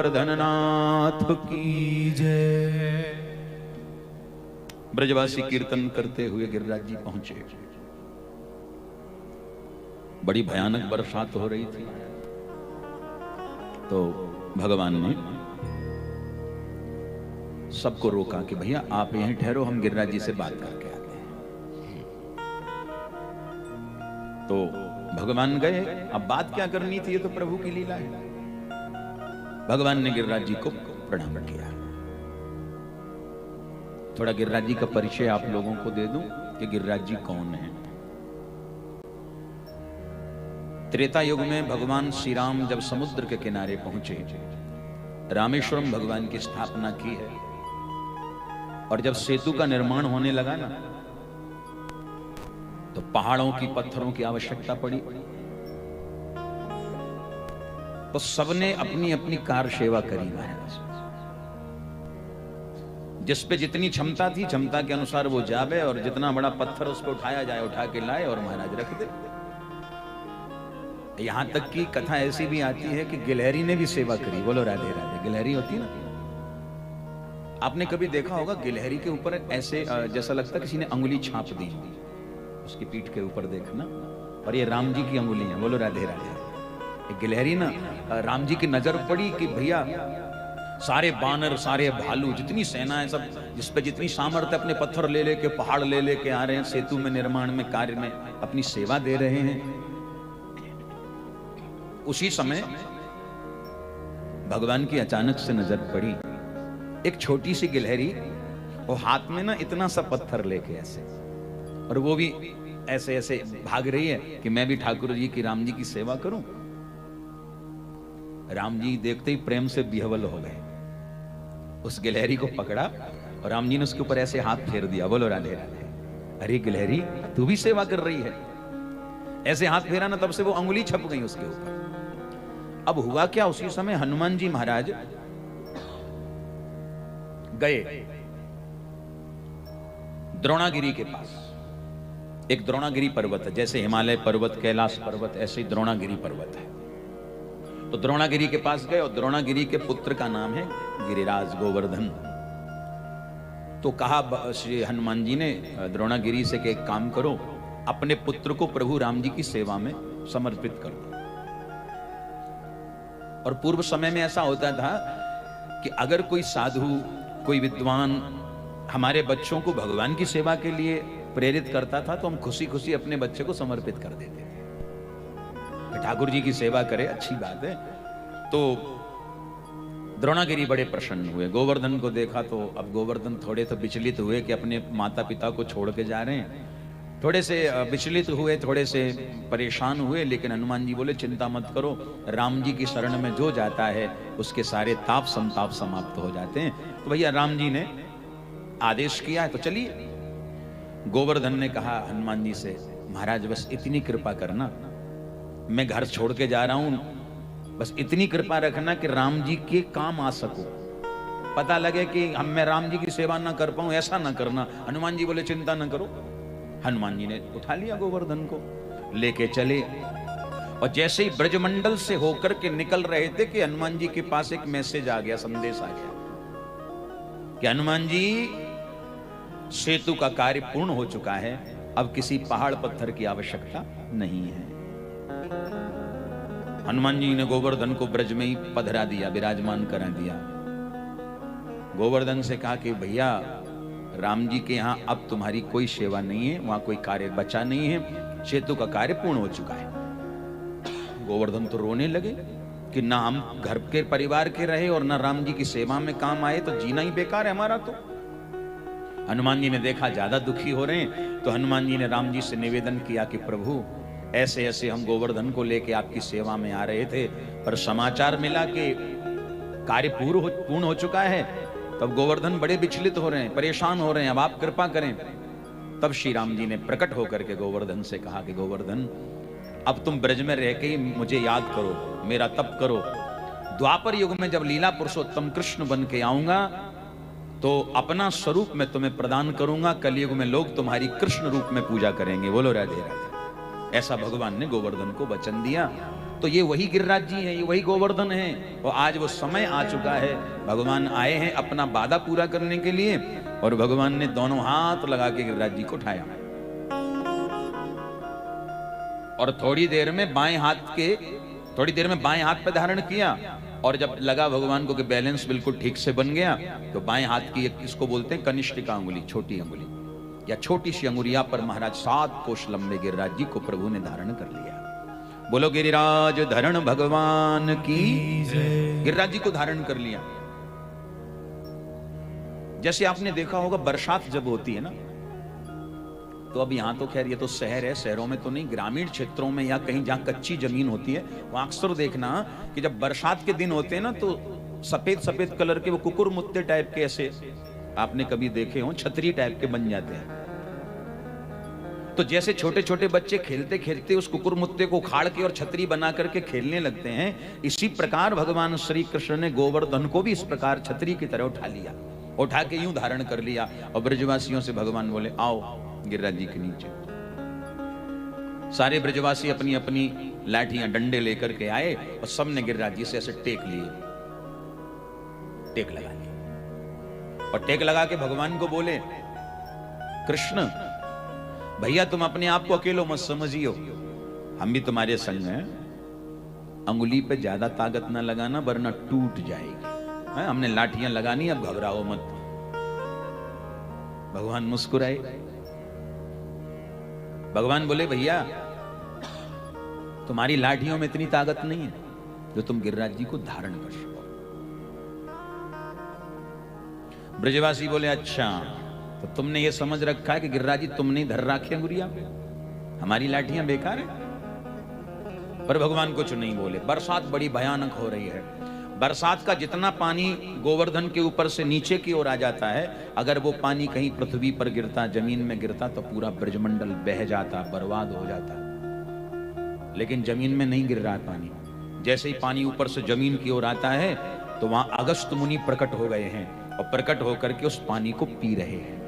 गोवर्धन नाथ की जय। ब्रजवासी कीर्तन करते हुए गिरिराज जी पहुंचे। बड़ी भयानक बरसात हो रही थी, तो भगवान ने सबको रोका कि भैया आप यहीं ठहरो, हम गिरिराज जी से बात करके आते हैं। तो भगवान गए। अब बात क्या करनी थी, ये तो प्रभु की लीला है। भगवान ने गिरिराज जी को प्रणाम किया। थोड़ा गिरिराज जी का परिचय आप लोगों को दे दूं कि गिरिराज जी कौन है। त्रेता युग में भगवान श्री राम जब समुद्र के किनारे पहुंचे, रामेश्वरम भगवान की स्थापना की है, और जब सेतु का निर्माण होने लगा ना, तो पहाड़ों की पत्थरों की आवश्यकता पड़ी। तो सबने अपनी अपनी कार सेवा करी महाराज। जिस पे जितनी क्षमता थी, क्षमता के अनुसार वो जावे, और जितना बड़ा पत्थर उस पर उठाया जाए उठा के लाए और महाराज रख दे। यहां तक की कथा ऐसी भी आती है कि गिलहरी ने भी सेवा करी। बोलो राधे राधे। गिलहरी होती ना, आपने कभी देखा होगा गिलहरी के ऊपर ऐसे जैसा लगता किसी ने अंगुली छाप दी, उसकी पीठ के ऊपर देखना, और ये राम जी की अंगुली है। बोलो राधे राधे। गिलहरी ना, राम जी की नजर पड़ी कि भैया सारे बानर, सारे भालू, जितनी सेना है, सब जिस पे जितनी सामर्थ्य, अपने पत्थर ले लेके, पहाड़ ले लेके आ रहे हैं, सेतु में निर्माण में कार्य में अपनी सेवा दे रहे हैं। उसी समय भगवान की अचानक से नजर पड़ी, एक छोटी सी गिलहरी, वो हाथ में ना इतना सा पत्थर लेके ऐसे, और वो भी ऐसे ऐसे भाग रही है कि मैं भी ठाकुर जी की, राम जी की सेवा करूं। राम जी देखते ही प्रेम से बिहवल हो गए, उस गिलहरी को पकड़ा और राम जी ने उसके ऊपर ऐसे हाथ फेर दिया। बोलो राधे राधे। अरे गिलहरी, तू भी सेवा कर रही है। ऐसे हाथ फेरा ना, तब से वो अंगुली छप गई उसके ऊपर। अब हुआ क्या, उसी समय हनुमान जी महाराज गए द्रोणागिरी के पास। एक द्रोणागिरी पर्वत है, जैसे हिमालय पर्वत, कैलाश पर्वत, ऐसे ही द्रोणागिरी पर्वत है। तो द्रोणागिरी के पास गए, और द्रोणागिरी के पुत्र का नाम है गिरिराज, गोवर्धन। तो कहा श्री हनुमान जी ने द्रोणागिरी से कि एक काम करो, अपने पुत्र को प्रभु राम जी की सेवा में समर्पित कर दो। और पूर्व समय में ऐसा होता था कि अगर कोई साधु, कोई विद्वान हमारे बच्चों को भगवान की सेवा के लिए प्रेरित करता था, तो हम खुशी खुशी अपने बच्चे को समर्पित कर देते थे। ठाकुर जी की सेवा करे, अच्छी बात है। तो द्रोणागिरी बड़े प्रसन्न हुए। गोवर्धन को देखा तो अब गोवर्धन थोड़े तो विचलित हुए कि अपने माता पिता को छोड़ के जा रहे हैं। थोड़े से विचलित हुए, थोड़े से परेशान हुए, लेकिन हनुमान जी बोले चिंता मत करो, राम जी की शरण में जो जाता है उसके सारे ताप संताप समाप्त हो जाते हैं। तो भैया राम जी ने आदेश किया है तो चलिए। गोवर्धन ने कहा हनुमान जी से, महाराज बस इतनी कृपा करना, मैं घर छोड़ के जा रहा हूं, बस इतनी कृपा रखना कि राम जी के काम आ सकूं। पता लगे कि मैं राम जी की सेवा ना कर पाऊं, ऐसा ना करना। हनुमान जी बोले चिंता ना करो। हनुमान जी ने उठा लिया गोवर्धन को, लेके चले, और जैसे ही ब्रजमंडल से होकर के निकल रहे थे कि हनुमान जी के पास एक मैसेज आ गया, संदेश आ गया कि हनुमान जी, सेतु का कार्य पूर्ण हो चुका है, अब किसी पहाड़ पत्थर की आवश्यकता नहीं है। हनुमान जी ने गोवर्धन को ब्रज में ही पधरा दिया, विराजमान करा दिया। गोवर्धन से कहा कि भैया राम जी के यहाँ अब तुम्हारी कोई सेवा नहीं है, वहां कोई कार्य बचा नहीं है, सेतु का कार्य पूर्ण हो चुका है। गोवर्धन तो रोने लगे कि ना हम घर के परिवार के रहे और ना राम जी की सेवा में काम आए, तो जीना ही बेकार है हमारा। तो हनुमान जी ने देखा ज्यादा दुखी हो रहे हैं, तो हनुमान जी ने राम जी से निवेदन किया कि प्रभु ऐसे ऐसे हम गोवर्धन को लेके आपकी सेवा में आ रहे थे, पर समाचार मिला कि कार्य पूर्ण हो चुका है। तब गोवर्धन बड़े विचलित हो रहे हैं, परेशान हो रहे हैं, अब आप कृपा करें। तब श्री राम जी ने प्रकट होकर के गोवर्धन से कहा कि गोवर्धन, अब तुम ब्रज में रह के ही मुझे याद करो, मेरा तप करो। द्वापर युग में जब लीला पुरुषोत्तम कृष्ण बन के आऊंगा तो अपना स्वरूप मैं तुम्हें प्रदान करूंगा। कलयुग में लोग तुम्हारी कृष्ण रूप में पूजा करेंगे। बोलो राधे राधे। ऐसा भगवान ने गोवर्धन को वचन दिया। तो ये वही गिरिराज जी हैं, ये वही गोवर्धन हैं। और आज वो समय आ चुका है, भगवान आए हैं अपना वादा पूरा करने के लिए। और भगवान ने दोनों हाथ लगा के गिरिराज जी को उठाया और थोड़ी देर में बाएं हाथ पे धारण किया। और जब लगा भगवान को कि बैलेंस बिल्कुल ठीक से बन गया, तो बाएं हाथ की एक, इसको बोलते हैं कनिष्ठिका अंगुली, छोटी अंगुली या छोटी सी अंगुलिया पर महाराज 7 कोष लंबे गिरिराज जी को प्रभु ने धारण कर लिया। बोलो गिरिराज धरण भगवान की। गिरिराज जी को धारण कर लिया। जैसे आपने देखा होगा बरसात जब होती है ना, तो अब यहां तो खैर ये तो शहर है, शहरों में तो नहीं, ग्रामीण क्षेत्रों में या कहीं जहां कच्ची जमीन होती है वहां अक्सर देखना कि जब बरसात के दिन होते हैं ना, तो सफेद सफेद कलर के वो कुकुर मुत्ते टाइप के ऐसे आपने कभी देखे हो, छतरी टाइप के बन जाते हैं। तो जैसे छोटे छोटे बच्चे खेलते खेलते उस कुकुर मुत्ते को उखाड़ के और छतरी बना करके खेलने लगते हैं, इसी प्रकार भगवान श्री कृष्ण ने गोवर्धन को भी इस प्रकार छतरी की तरह उठा लिया, उठा के यूं धारण कर लिया। और ब्रजवासियों से भगवान बोले आओ गिरिराज जी के नीचे। सारे ब्रजवासी अपनी अपनी लाठियां डंडे लेकर के आए और सबने गिरिराज जी से ऐसे टेक लिए, टेक लगा लिए। और टेक लगा के भगवान को बोले, कृष्ण भैया तुम अपने आप को अकेलो मत समझियो, हम भी तुम्हारे संग हैं। अंगुली पे ज्यादा ताकत ना लगाना वरना टूट जाएगी। हमने लाठियां लगानी, अब घबराओ मत। भगवान मुस्कुराए। भगवान बोले भैया तुम्हारी लाठियों में इतनी ताकत नहीं है जो तुम गिरिराज जी को धारण कर सको। ब्रजवासी बोले अच्छा, तो तुमने ये समझ रखा है कि गिरिराज जी तुमने धर रखे अंगुरिया पे, हमारी लाठियां बेकार है। पर भगवान कुछ नहीं बोले। बरसात बड़ी भयानक हो रही है। बरसात का जितना पानी गोवर्धन के ऊपर से नीचे की ओर आ जाता है, अगर वो पानी कहीं पृथ्वी पर गिरता, जमीन में गिरता, तो पूरा ब्रजमंडल बह जाता, बर्बाद हो जाता। लेकिन जमीन में नहीं गिर रहा पानी। जैसे ही पानी ऊपर से जमीन की ओर आता है, तो वहां अगस्त्य मुनि प्रकट हो गए हैं और प्रकट होकर के उस पानी को पी रहे हैं।